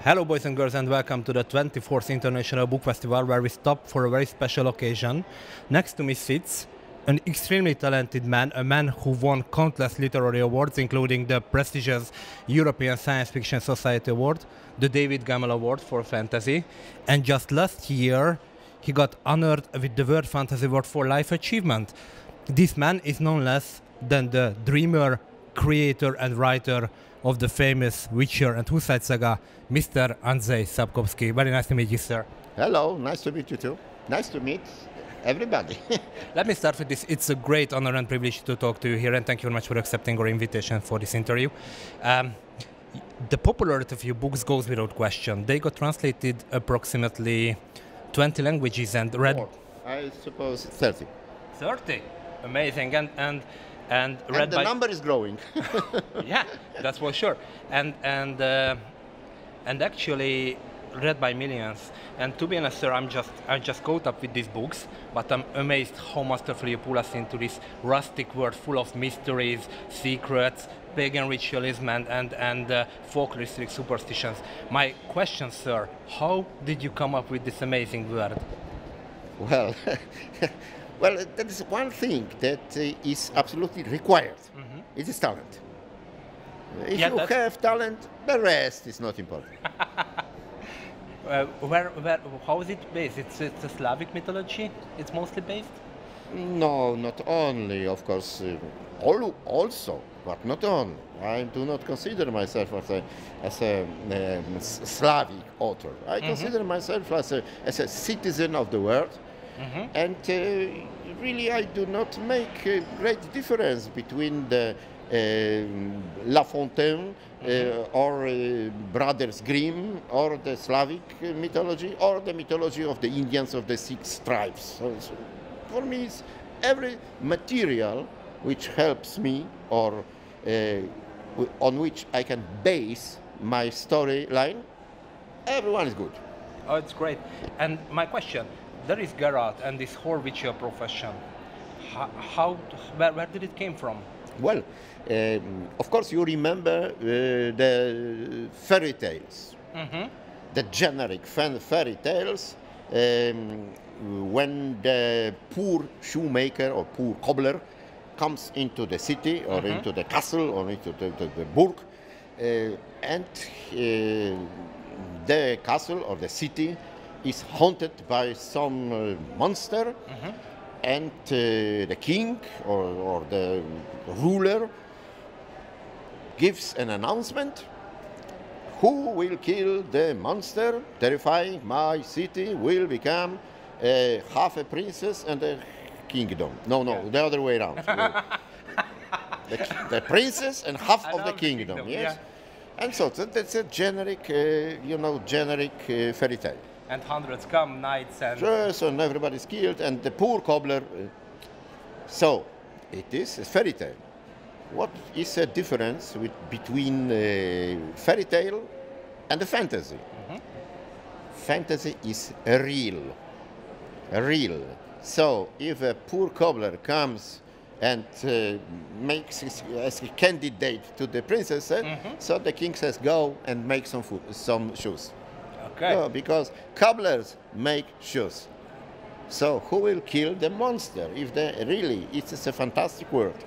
Hello boys and girls and welcome to the 24th International Book Festival, where we stop for a very special occasion. Next to me sits an extremely talented man, a man who won countless literary awards, including the prestigious European Science Fiction Society Award, the David Gemmell Award for Fantasy, and just last year he got honored with the World Fantasy Award for Life Achievement. This man is none less than the dreamer, creator and writer of the famous Witcher and Hussite saga, Mr. Andrzej Sapkowski. Very nice to meet you, sir. Hello, nice to meet you too. Nice to meet everybody. Let me start with this. It's a great honor and privilege to talk to you here, and thank you very much for accepting our invitation for this interview. The popularity of your books goes without question. They got translated approximately 20 languages and read... More. I suppose 30. 30? Amazing. And read the by... number is growing. Yeah, that's for sure. And actually read by millions. And to be honest, sir, I just caught up with these books, but I'm amazed how masterfully you pull us into this rustic world full of mysteries, secrets, pagan ritualism, and folkloristic superstitions. My question, sir, how did you come up with this amazing world? Well, well, that is one thing that is absolutely required. Mm-hmm. It is talent. If you have talent, the rest is not important. How is it based? It's a Slavic mythology? It's mostly based? No, not only, of course, also, but not only. I do not consider myself as a Slavic author. I consider myself as a citizen of the world. Mm-hmm. And really, I do not make a great difference between the La Fontaine or Brothers Grimm or the Slavic mythology or the mythology of the Indians of the 6 tribes. So for me, it's every material which helps me or on which I can base my storyline, everyone is good. Oh, it's great. And my question, there is Geralt and this whole Witcher profession. Where did it came from? Well, of course you remember the fairy tales, the generic fairy tales, when the poor shoemaker or poor cobbler comes into the city or into the castle or into the burg, and the castle or the city is haunted by some monster, and the king or the ruler gives an announcement: who will kill the monster, terrifying my city will become half a princess and a kingdom. No, the other way around. the princess and half of the kingdom, yes? Yeah. And so that's a generic, generic fairy tale. And hundreds come, knights and... Yes, and everybody's killed, and the poor cobbler... So, it is a fairy tale. What is the difference between fairy tale and the fantasy? Fantasy is real. So, if a poor cobbler comes and makes as a candidate to the princess, so the king says, go and make some shoes. Okay. No, because cobblers make shoes. So who will kill the monster? If really, it's a fantastic world.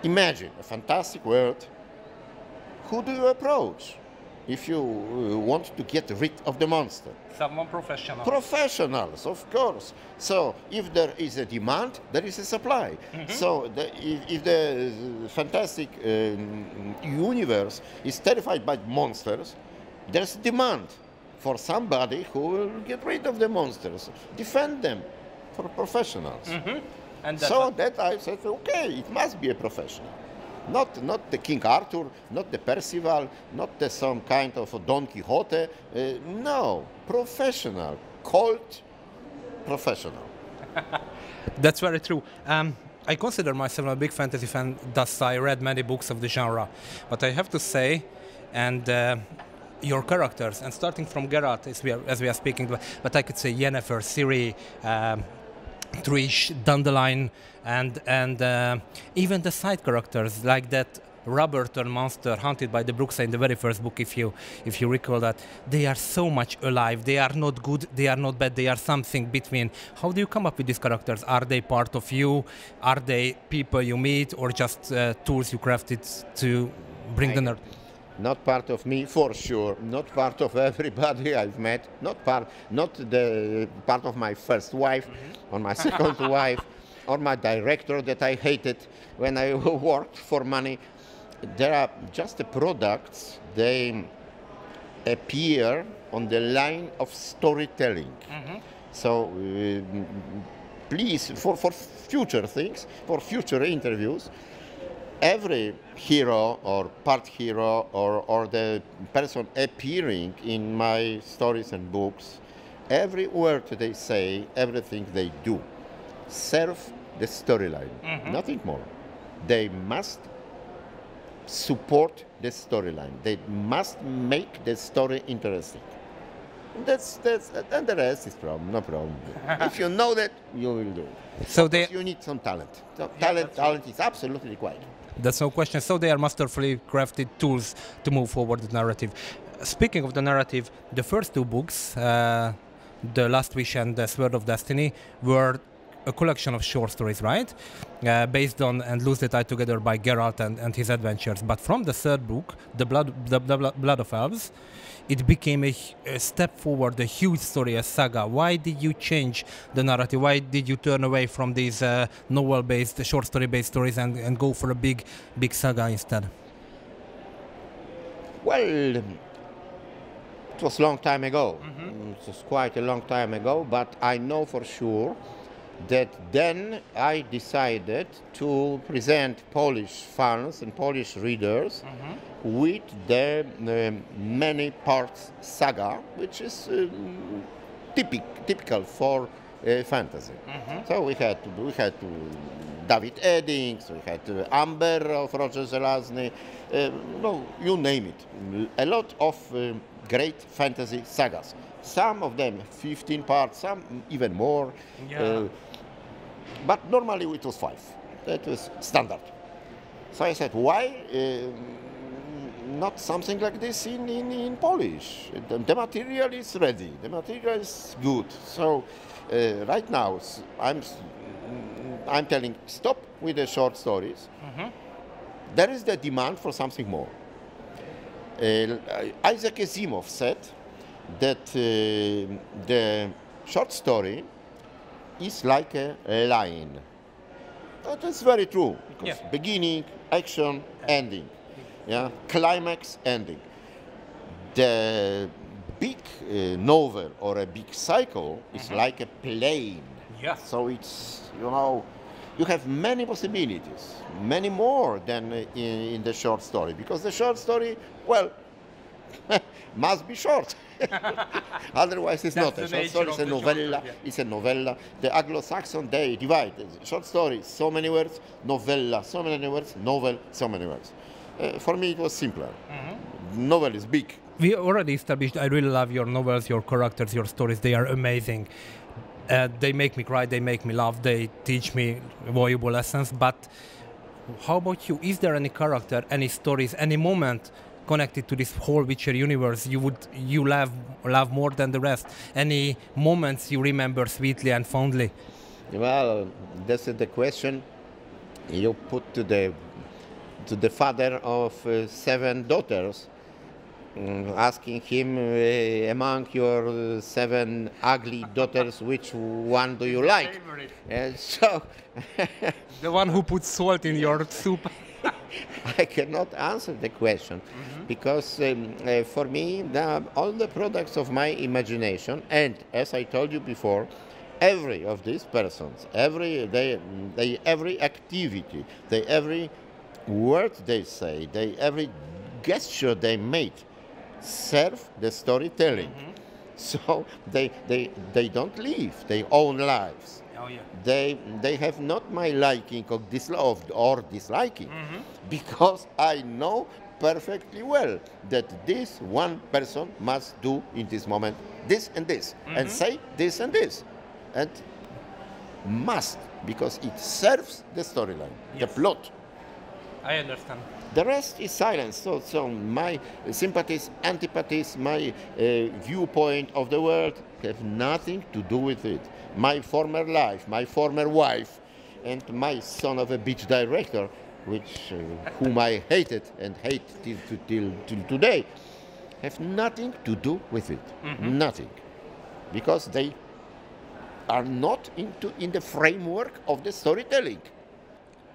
Imagine a fantastic world. Who do you approach if you want to get rid of the monster? Someone professional. Professionals, of course. So if there is a demand, there is a supply. So if the fantastic universe is terrified by monsters, there's demand for somebody who will get rid of the monsters, defend them, for professionals. And so that I said, okay, it must be a professional. Not the King Arthur, not the Percival, not some kind of a Don Quixote. No, professional, called professional. That's very true. I consider myself a big fantasy fan, thus I read many books of the genre. But I have to say, and your characters, and starting from Geralt as we are speaking, but I could say Yennefer, Ciri, Trish, Dandelion, and even the side characters like that robber turned monster hunted by the Brooks in the very first book, if you recall that, they are so much alive. They are not good, they are not bad, they are something between. How do you come up with these characters? Are they part of you? Are they people you meet, or just tools you crafted to bring the narrative? Not part of me, for sure. Not part of everybody I've met. Not the part of my first wife, or my second wife, or my director that I hated when I worked for money. There are just the products. They appear on the line of storytelling. So please, for future things, for future interviews, every hero or part hero or the person appearing in my stories and books, every word they say, everything they do, serve the storyline, nothing more. They must support the storyline. They must make the story interesting. And the rest is no problem. If you know that, you will do it. So you need some talent. So talent is absolutely required. That's no question. So they are masterfully crafted tools to move forward the narrative. Speaking of the narrative, the first two books, The Last Wish and The Sword of Destiny, were a collection of short stories, right? Based on and loosely tied together by Geralt and his adventures. But from the third book, The Blood of Elves, it became a step forward, a huge story, a saga. Why did you change the narrative? Why did you turn away from these novel-based, short story-based stories and go for a big saga instead? Well, it was a long time ago. It was quite a long time ago, but I know for sure that then I decided to present Polish fans and Polish readers with the many parts saga, which is typical for fantasy. So we had David Eddings, we had Amber of Roger Żelazny, no, you name it. A lot of great fantasy sagas. Some of them 15 parts, some even more. Yeah. But normally it was 5. That was standard. So I said, why not something like this in Polish? The material is ready. The material is good. So right now I'm telling, stop with the short stories. There is the demand for something more. Isaac Asimov said that the short story is like a line. That is very true. Because beginning, action, ending. Yeah, climax, ending. The big novel or a big cycle is like a plane. Yeah. So it's, you have many possibilities, many more than in the short story. Because the short story, well, must be short. Otherwise, it's not a short story. It's a novella. It's a novella. The Anglo-Saxon, they divide short story, so many words. Novella, so many words. Novel, so many words. For me, it was simpler. Novel is big. We already established. I really love your novels, your characters, your stories. They are amazing. They make me cry. They make me laugh. They teach me valuable lessons. But how about you? Is there any character, any stories, any moment connected to this whole Witcher universe you love more than the rest? Any moments you remember sweetly and fondly? Well, that's the question you put to the father of 7 daughters, asking him among your 7 ugly daughters, which one do you like? So the one who puts salt in your soup. I cannot answer the question because for me, all the products of my imagination, and as I told you before, every of these persons, every activity, every word they say, every gesture they make, serve the storytelling. So they don't live their own lives. Oh, yeah. They have not my liking or disliking, because I know perfectly well that this one person must do in this moment this and this, and say this and this, and must, because it serves the storyline, the plot. I understand. The rest is silence. So my sympathies, antipathies, my viewpoint of the world have nothing to do with it. My former life, my former wife, and my son of a beach director, whom I hated and hate till today, have nothing to do with it. Nothing. Because they are not in the framework of the storytelling.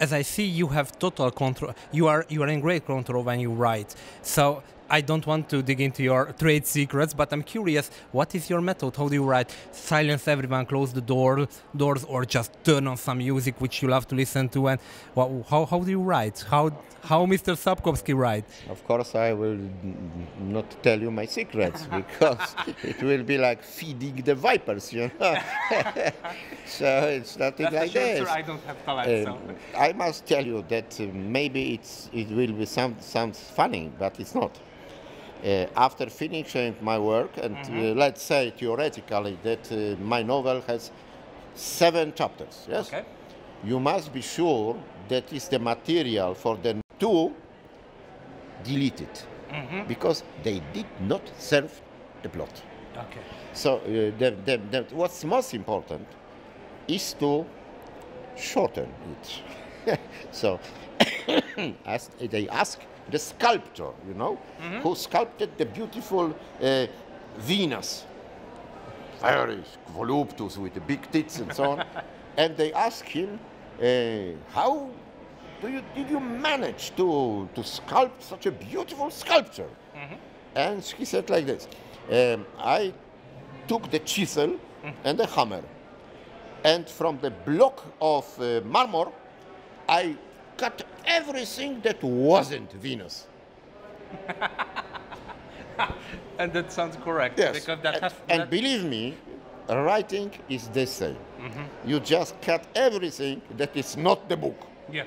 As I see, you have total control. You are in great control when you write. So I don't want to dig into your trade secrets, but I'm curious, what is your method? How do you write? Silence everyone, close the doors, or just turn on some music which you love to listen to? And how do you write? How Mr. Sapkowski writes? Of course, I will not tell you my secrets because it will be like feeding the vipers, you know. So it's nothing like this. Sure, I don't have talent. So. I must tell you that maybe it will be sounds funny, but it's not. After finishing my work, and let's say theoretically that my novel has 7 chapters, yes? Okay. You must be sure that is the material for the 2 deleted, because they did not serve the plot. Okay. So what's most important is to shorten it. So as they ask the sculptor, you know, who sculpted the beautiful Venus, very voluptuous with the big tits and so on, and they ask him, how did you manage to sculpt such a beautiful sculpture? And he said like this, I took the chisel and the hammer, and from the block of marmor, I cut everything that wasn't Venus. And that sounds correct. Yes, Because and believe me, writing is the same. You just cut everything that is not the book. Yeah.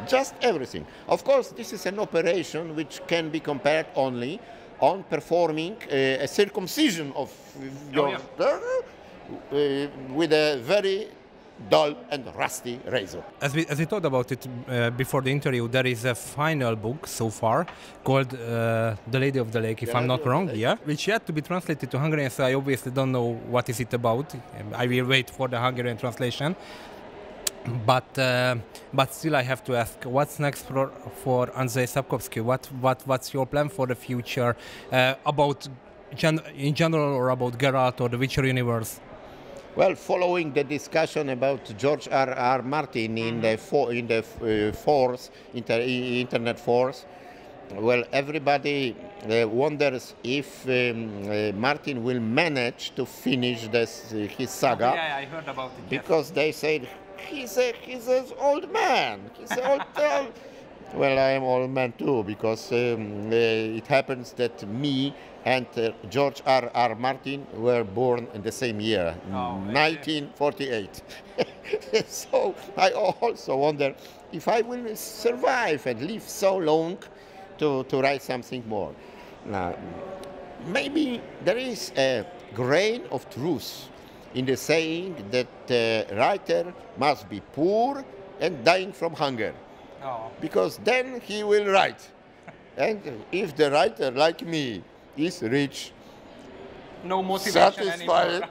Just everything. Of course, this is an operation which can be compared only on performing a circumcision of your with a very dull and rusty razor. As we talked about it before the interview, there is a final book so far called The Lady of the Lake, if I'm not wrong, which yet to be translated to Hungarian, so I obviously don't know what is it about. I will wait for the Hungarian translation. But still, I have to ask, what's next for Andrzej Sapkowski? What's your plan for the future about in general, or about Geralt or the Witcher universe? Well, following the discussion about George R.R. Martin in the internet force, well, everybody wonders if Martin will manage to finish his saga. Yeah, I heard about it. Because they said he's an old man. He's an old. Well, I am old man too, because it happens that me and George R.R. Martin were born in the same year, 1948. So I also wonder if I will survive and live so long to write something more. Now, maybe there is a grain of truth in the saying that the writer must be poor and dying from hunger. Because then he will write. And if the writer, like me, is rich, no motivation satisfied,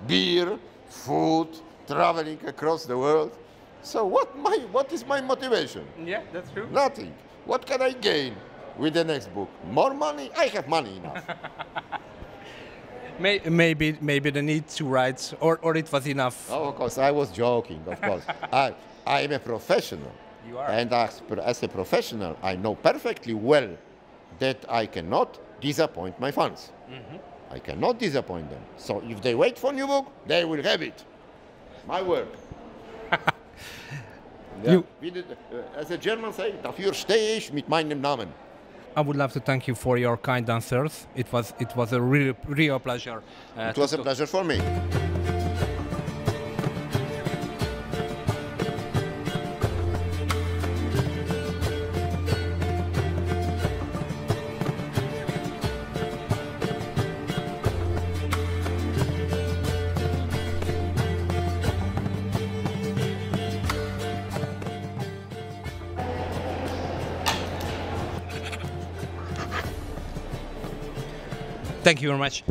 beer, food, traveling across the world, so what is my motivation? Yeah, that's true. Nothing. What can I gain with the next book? More money? I have money enough. Maybe the need to write, or it was enough. Oh, of course, I was joking, of course. I am a professional. You are. And as a professional, I know perfectly well that I cannot disappoint my fans. I cannot disappoint them. So if they wait for a new book, they will have it. My work. As a German say, dafür stehe ich mit meinem Namen. I would love to thank you for your kind answers. It was a real pleasure. It was a pleasure for me. Thank you very much.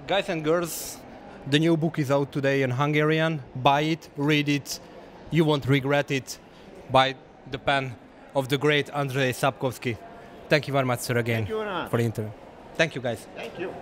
Guys and girls, the new book is out today in Hungarian. Buy it, read it. You won't regret it. By the pen of the great Andrzej Sapkowski. Thank you very much, sir, again, for the interview. Thank you, guys. Thank you.